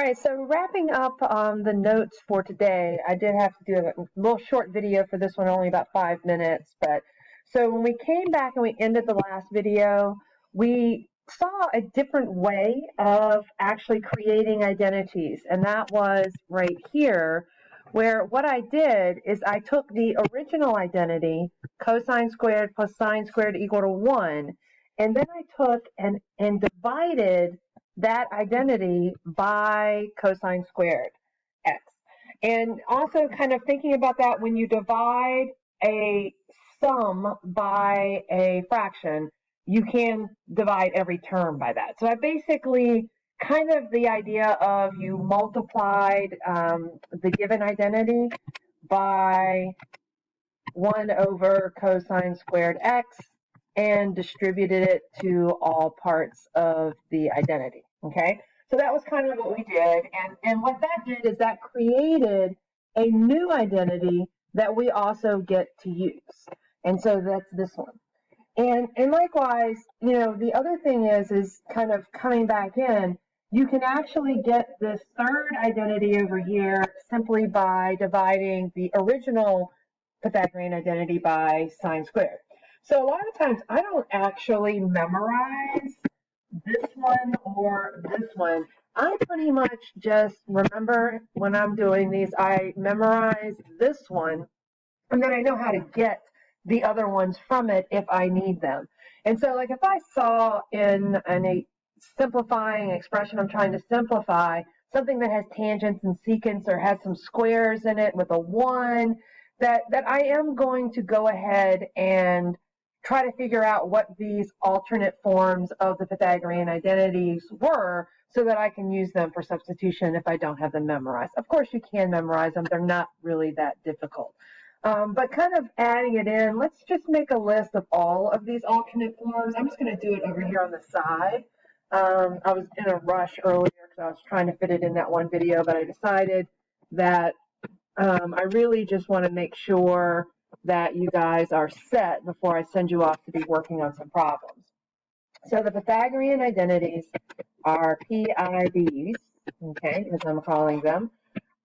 All right, so wrapping up the notes for today, I did have to do a little short video for this one, only about 5 minutes. But so when we came back and we ended the last video, we saw a different way of actually creating identities, and that was right here, where what I did is I took the original identity, cosine squared plus sine squared equal to 1, and then I took and divided that identity by cosine squared x. And also kind of thinking about that, when you divide a sum by a fraction, you can divide every term by that. So I basically kind of the idea of you multiplied the given identity by 1 over cosine squared x and distributed it to all parts of the identity. Okay, so that was kind of what we did, and what that did is that created a new identity that we also get to use, and so that's this one. And likewise, you know, the other thing is kind of coming back in, you can actually get this third identity over here simply by dividing the original Pythagorean identity by sine squared. So a lot of times I don't actually memorize this one or this one. I pretty much just remember when I'm doing these, I memorize this one, and then I know how to get the other ones from it if I need them. And so like if I saw in a simplifying expression I'm trying to simplify, something that has tangents and secants or has some squares in it with a 1, that I am going to go ahead and try to figure out what these alternate forms of the Pythagorean identities were so that I can use them for substitution if I don't have them memorized. Of course, you can memorize them. They're not really that difficult. But kind of adding it in, let's just make a list of all of these alternate forms. I'm just going to do it over here on the side. I was in a rush earlier because I was trying to fit it in that one video, but I decided that I really just want to make sure that you guys are set before I send you off to be working on some problems. So the Pythagorean identities are PIDs, okay, as I'm calling them.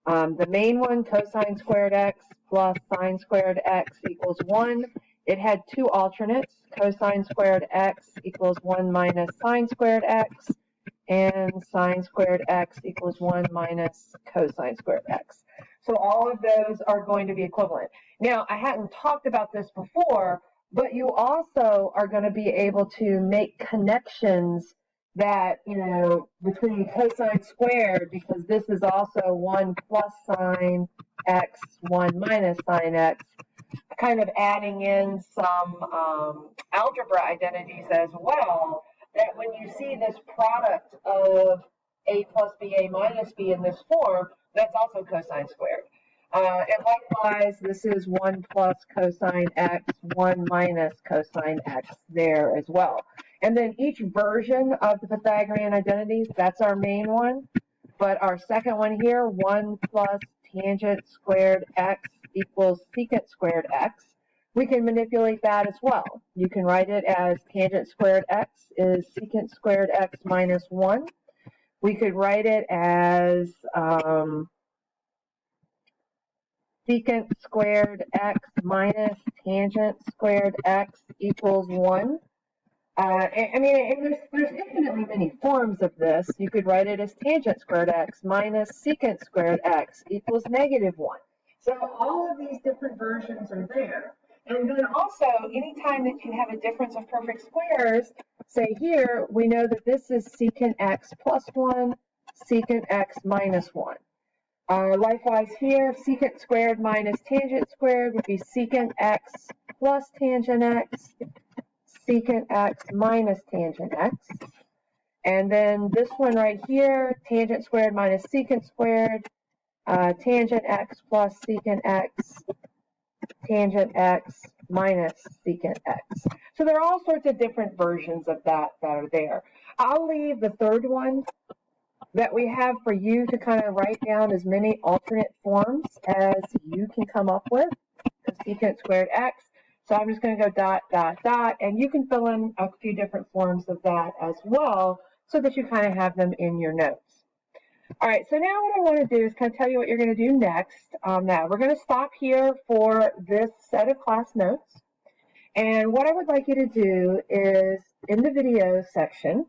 The main one, cosine squared x plus sine squared x equals 1. It had 2 alternates, cosine squared x equals 1 minus sine squared x, and sine squared x equals 1 minus cosine squared x. So all of those are going to be equivalent. Now, I hadn't talked about this before, but you also are going to be able to make connections that, you know, between cosine squared, because this is also 1 plus sine x, 1 minus sine x, kind of adding in some algebra identities as well, that when you see this product of a plus b, a minus b in this form, that's also cosine squared. And likewise, this is 1 plus cosine x, 1 minus cosine x there as well. And then each version of the Pythagorean identities, that's our main one. But our second one here, 1 plus tangent squared x equals secant squared x, we can manipulate that as well. You can write it as tangent squared x is secant squared x minus 1. We could write it as secant squared x minus tangent squared x equals 1. I mean, there's infinitely many forms of this. You could write it as tangent squared x minus secant squared x equals -1. So all of these different versions are there. And then also, anytime that you have a difference of perfect squares, say here, we know that this is secant x plus 1, secant x minus 1. Likewise here, secant squared minus tangent squared would be secant x plus tangent x, secant x minus tangent x. And then this one right here, tangent squared minus secant squared, tangent x plus secant x, tangent x minus secant x. So there are all sorts of different versions of that are there. I'll leave the third one that we have for you to kind of write down as many alternate forms as you can come up with, secant squared x. So I'm just going to go dot, dot, dot, and you can fill in a few different forms of that as well so that you kind of have them in your notes. All right, so now what I want to do is kind of tell you what you're going to do next. Now, we're going to stop here for this set of class notes. And what I would like you to do is, in the video section,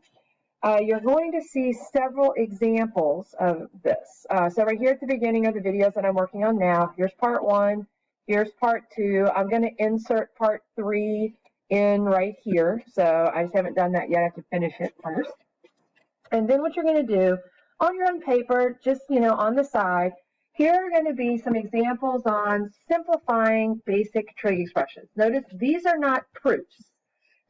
you're going to see several examples of this. So right here at the beginning of the videos that I'm working on now, here's part 1, here's part 2. I'm going to insert part 3 in right here. So I just haven't done that yet. I have to finish it first. And then what you're going to do on your own paper, just, on the side, here are going to be some examples on simplifying basic trig expressions. Notice these are not proofs.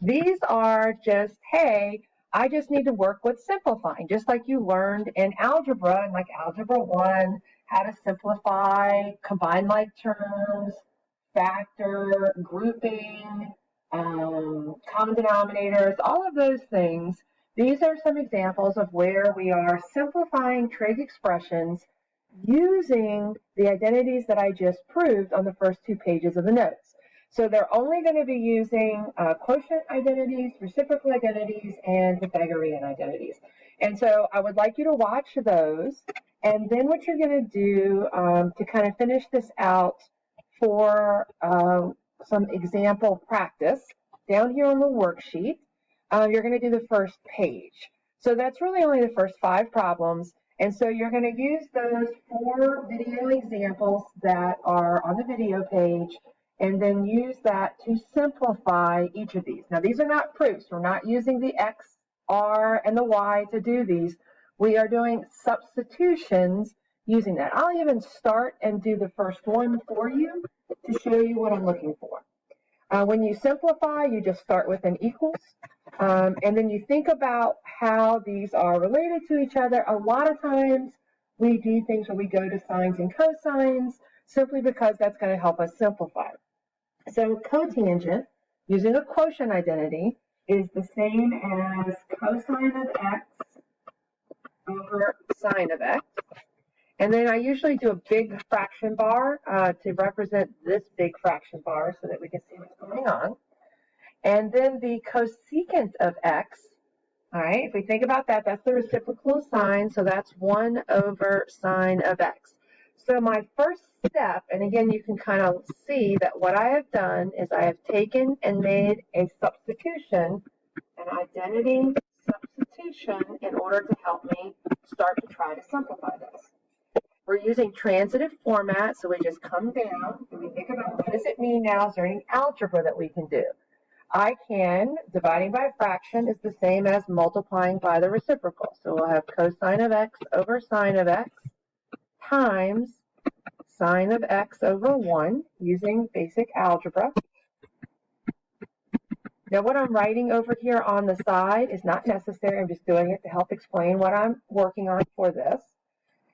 These are just, hey, I just need to work with simplifying, just like you learned in algebra, and like Algebra 1, how to simplify combined like terms, factor, grouping, common denominators, all of those things. These are some examples of where we are simplifying trig expressions using the identities that I just proved on the first 2 pages of the notes. So they're only going to be using quotient identities, reciprocal identities, and Pythagorean identities. And so I would like you to watch those. And then what you're going to do to kind of finish this out for some example practice, down here on the worksheet, you're going to do the first page. So that's really only the first 5 problems. And so you're going to use those 4 video examples that are on the video page, and then use that to simplify each of these. Now, these are not proofs. We're not using the X, R, and the Y to do these. We are doing substitutions using that. I'll even start and do the first one for you to show you what I'm looking for. When you simplify, you just start with an equals, and then you think about how these are related to each other. A lot of times we do things where we go to sines and cosines simply because that's going to help us simplify. So cotangent, using a quotient identity, is the same as cosine of x over sine of x. And then I usually do a big fraction bar to represent this big fraction bar so that we can see what's going on. And then the cosecant of x, all right, if we think about that, that's the reciprocal sign, so that's 1 over sine of x. So my first step, and again, you can kind of see that what I have done is I have taken and made a substitution, an identity substitution, in order to help me start to try to simplify this. We're using transitive format, so we just come down and we think about what does it mean now? Is there any algebra that we can do? I can, dividing by a fraction is the same as multiplying by the reciprocal. So we'll have cosine of x over sine of x times sine of x over 1 using basic algebra. Now what I'm writing over here on the side is not necessary. I'm just doing it to help explain what I'm working on for this.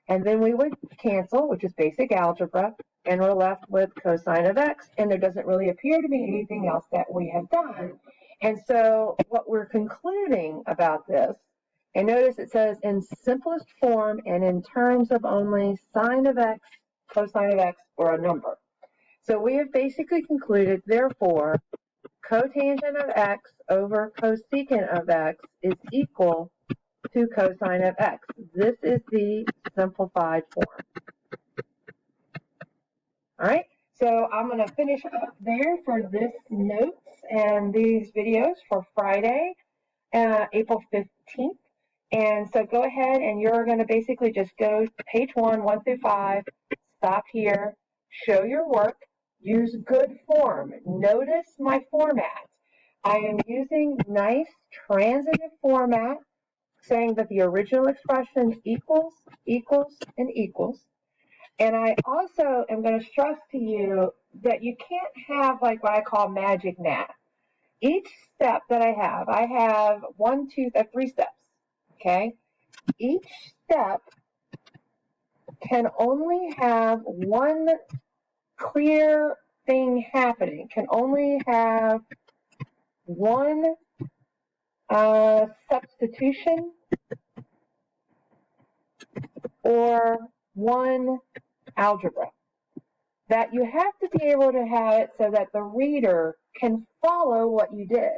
And then we would cancel, which is basic algebra, and we're left with cosine of x, and there doesn't really appear to be anything else that we have done. And so what we're concluding about this, and notice it says in simplest form and in terms of only sine of x, cosine of x, or a number. So we have basically concluded, therefore, cotangent of x over cosecant of x is equal to cosine of x. This is the simplified form. All right, so I'm going to finish up there for this notes and these videos for Friday, April 15th. And so go ahead and you're going to basically just go to page 1 through 5, stop here, show your work, use good form. Notice my format. I am using nice transitive format, saying that the original expression equals, equals, and equals. And I also am going to stress to you that you can't have like what I call magic math. Each step that I have 3 steps, okay? Each step can only have one clear thing happening, can only have one substitution or one algebra. That you have to be able to have it so that the reader can follow what you did.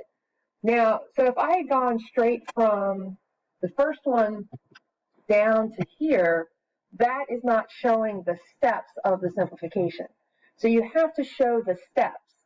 Now, so if I had gone straight from the first one down to here, that is not showing the steps of the simplification. So you have to show the steps.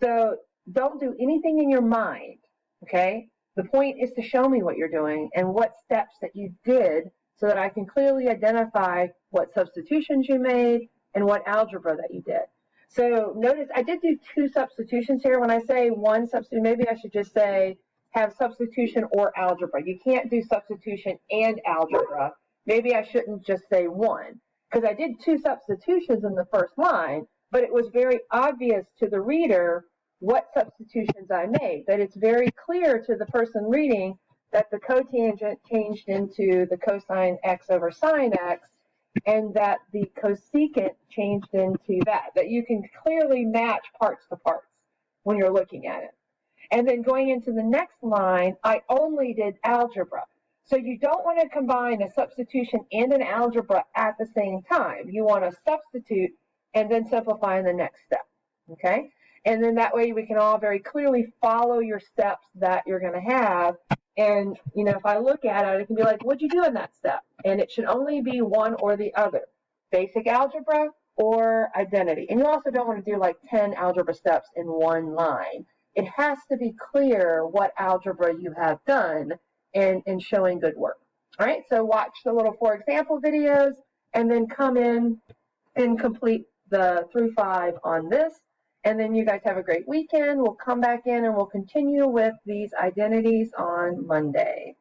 So don't do anything in your mind, okay? The point is to show me what you're doing and what steps that you did so that I can clearly identify what substitutions you made and what algebra that you did. So notice I did do 2 substitutions here. When I say 1 substitution, maybe I should just say have substitution or algebra. You can't do substitution and algebra. Maybe I shouldn't just say 1, because I did 2 substitutions in the first line, but it was very obvious to the reader what substitutions I made, that it's very clear to the person reading that the cotangent changed into the cosine x over sine x, and that the cosecant changed into that you can clearly match parts to parts when you're looking at it. And then going into the next line, I only did algebra. So you don't want to combine a substitution and an algebra at the same time. You want to substitute and then simplify in the next step, okay? And then that way we can all very clearly follow your steps that you're going to have. And, you know, if I look at it, it can be like, what'd you do in that step? And it should only be one or the other, basic algebra or identity. And you also don't want to do like 10 algebra steps in one line. It has to be clear what algebra you have done and showing good work. All right, so watch the little 4 example videos and then come in and complete the through 5 on this. And then you guys have a great weekend. We'll come back in and we'll continue with these identities on Monday.